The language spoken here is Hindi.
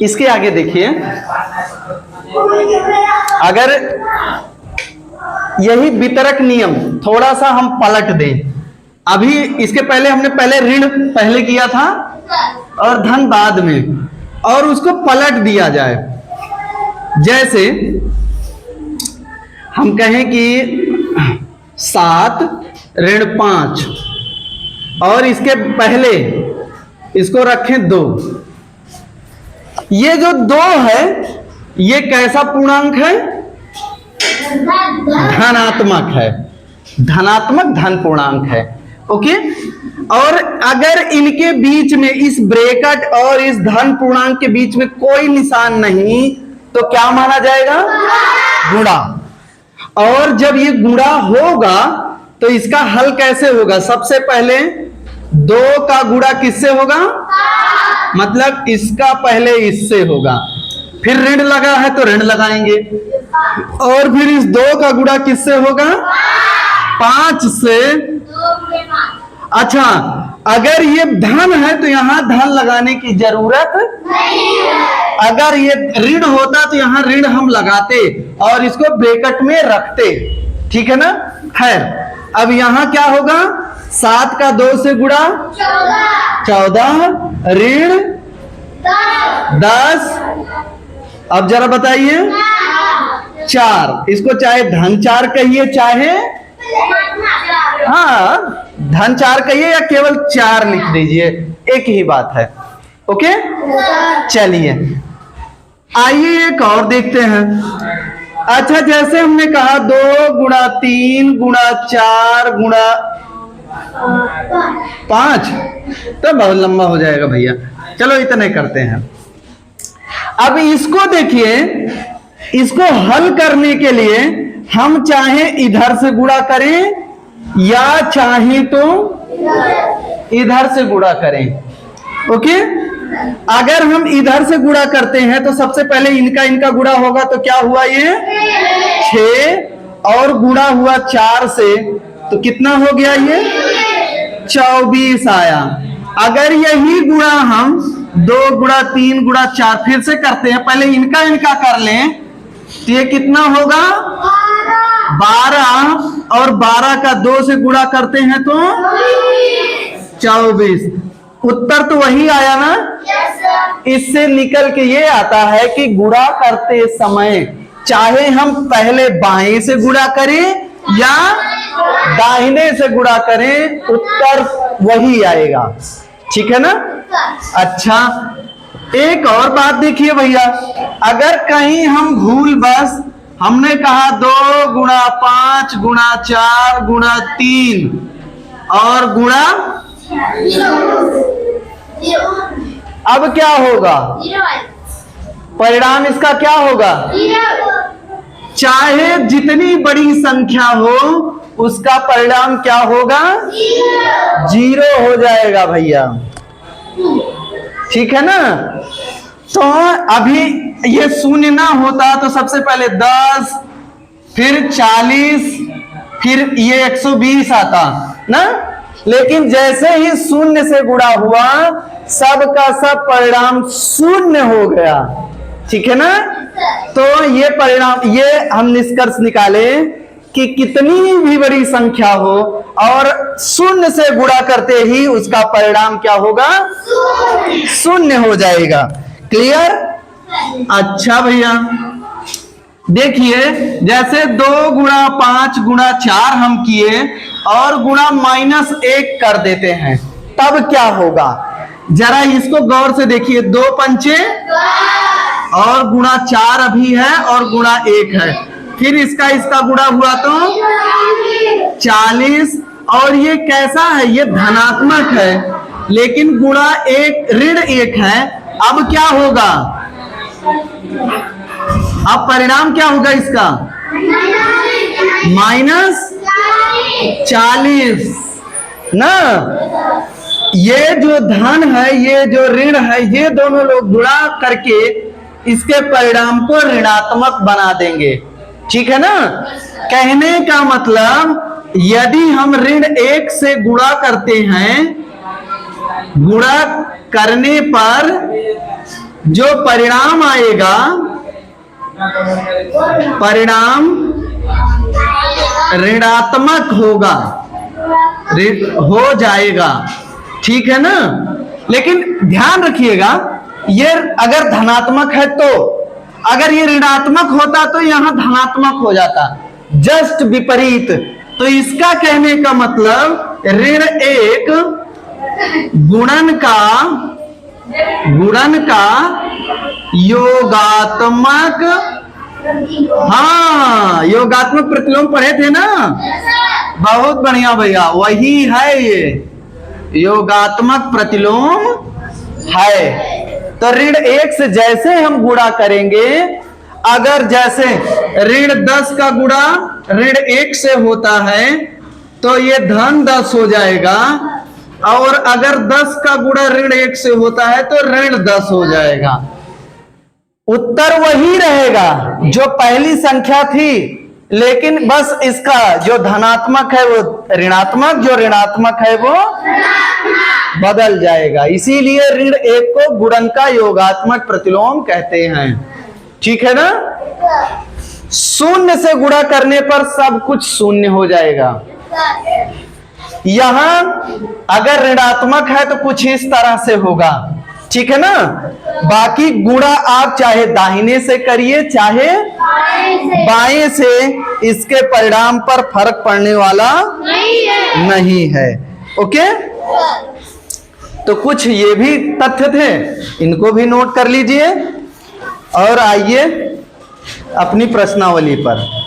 इसके आगे देखिए, अगर यही वितरक नियम थोड़ा सा हम पलट दें, अभी इसके पहले हमने पहले ऋण पहले किया था और धन बाद में, और उसको पलट दिया जाए। जैसे हम कहें कि 7 ऋण 5 और इसके पहले इसको रखें 2। ये जो 2 है ये कैसा पूर्णांक है? धनात्मक है, धनात्मक धन पूर्णांक है। ओके, और अगर इनके बीच में इस ब्रैकेट और इस धन पूर्णांक के बीच में कोई निशान नहीं तो क्या माना जाएगा? गुणा। और जब ये गुणा होगा तो इसका हल कैसे होगा? सबसे पहले 2 का गुणा किससे होगा? मतलब इसका पहले इससे होगा, फिर ऋण लगा है तो ऋण लगाएंगे, और फिर इस 2 का गुणा किससे होगा? 5 से। अच्छा, अगर ये धन है तो यहां धन लगाने की जरूरत नहीं है। अगर ये ऋण होता तो यहां ऋण हम लगाते और इसको ब्रैकेट में रखते, ठीक है ना? खैर, अब यहां क्या होगा? 7 का 2 से गुणा 14, ऋण 10। अब जरा बताइए, 4, इसको चाहे धन 4 कहिए चाहे धन 4 कहिए या केवल 4 लिख दीजिए, एक ही बात है। ओके, चलिए आइए एक और देखते हैं। अच्छा, जैसे हमने कहा 2 गुणा 3 गुणा 4 गुणा 5, तो बहुत लंबा हो जाएगा भैया, चलो इतने करते हैं। अब इसको देखिए, इसको हल करने के लिए हम चाहे इधर से गुणा करें या चाहे तो इधर से गुणा करें। ओके, अगर हम इधर से गुणा करते हैं तो सबसे पहले इनका गुणा होगा तो क्या हुआ? ये 6 और गुणा हुआ 4 से तो कितना हो गया? ये 24 आया। अगर यही गुणा हम 2 गुणा 3 गुणा 4 फिर से करते हैं, पहले इनका कर लें तो ये कितना होगा? 12, और 12 का 2 से गुणा करते हैं तो 24। उत्तर तो वही आया ना? इससे निकल के ये आता है कि गुणा करते समय चाहे हम पहले बाएं से गुणा करें या दाहिने से गुणा करें, उत्तर वही आएगा, ठीक है ना? अच्छा, एक और बात देखिए भैया, अगर कहीं हम भूल बस हमने कहा 2 गुणा 5 गुणा 4 गुणा 3 और गुणा, अब क्या होगा? परिणाम इसका क्या होगा? चाहे जितनी बड़ी संख्या हो उसका परिणाम क्या होगा? 0 हो जाएगा भैया, ठीक है ना? तो अभी ये शून्य ना होता तो सबसे पहले 10 फिर 40 फिर ये 120 आता ना, लेकिन जैसे ही शून्य से गुणा हुआ सब का सब परिणाम शून्य हो गया, ठीक है ना? तो ये परिणाम, ये हम निष्कर्ष निकाले कि कितनी भी बड़ी संख्या हो और शून्य से गुणा करते ही उसका परिणाम क्या होगा? शून्य हो जाएगा। क्लियर? अच्छा भैया, देखिए जैसे 2 गुणा 5 गुणा 4 हम किए और गुणा -1 कर देते हैं, तब क्या होगा? जरा इसको गौर से देखिए, 2 पंचे और गुणा 4 अभी है और गुणा 1 है, फिर इसका गुणा हुआ तो 40, और ये कैसा है? ये धनात्मक है, लेकिन गुणा 1 ऋण 1 है। अब क्या होगा? अब परिणाम क्या होगा इसका? -40 ना। ये जो धन है ये जो ऋण है, ये दोनों लोग गुणा करके इसके परिणाम को ऋणात्मक बना देंगे, ठीक है ना? कहने का मतलब यदि हम ऋण 1 से गुणा करते हैं, गुणा करने पर जो परिणाम आएगा, परिणाम ऋणात्मक होगा, हो जाएगा, ठीक है ना। लेकिन ध्यान रखिएगा, ये अगर धनात्मक है तो, अगर ये ऋणात्मक होता तो यहां धनात्मक हो जाता, जस्ट विपरीत। तो इसका कहने का मतलब ऋण एक गुणन का योगात्मक, हाँ योगात्मक प्रतिलोम पढ़े थे ना, बहुत बढ़िया भैया, वही है ये योगात्मक प्रतिलोम है। तो ऋण एक से जैसे हम गुणा करेंगे, अगर जैसे ऋण 10 का गुणा ऋण 1 से होता है तो ये धन 10 हो जाएगा, और अगर 10 का गुणा ऋण 1 से होता है तो ऋण 10 हो जाएगा। उत्तर वही रहेगा जो पहली संख्या थी, लेकिन बस इसका जो धनात्मक है वो ऋणात्मक, जो ऋणात्मक है वो बदल जाएगा। इसीलिए ऋण 1 को गुणन का योगात्मक प्रतिलोम कहते हैं, ठीक है ना। शून्य से गुणा करने पर सब कुछ शून्य हो जाएगा। यहां अगर ऋणात्मक है तो कुछ इस तरह से होगा, ठीक है ना। बाकी गुणा आप चाहे दाहिने से करिए चाहे बाएं से, इसके परिणाम पर फर्क पड़ने वाला नहीं है। ओके, तो कुछ ये भी तथ्य थे, इनको भी नोट कर लीजिए और आइए अपनी प्रश्नावली पर।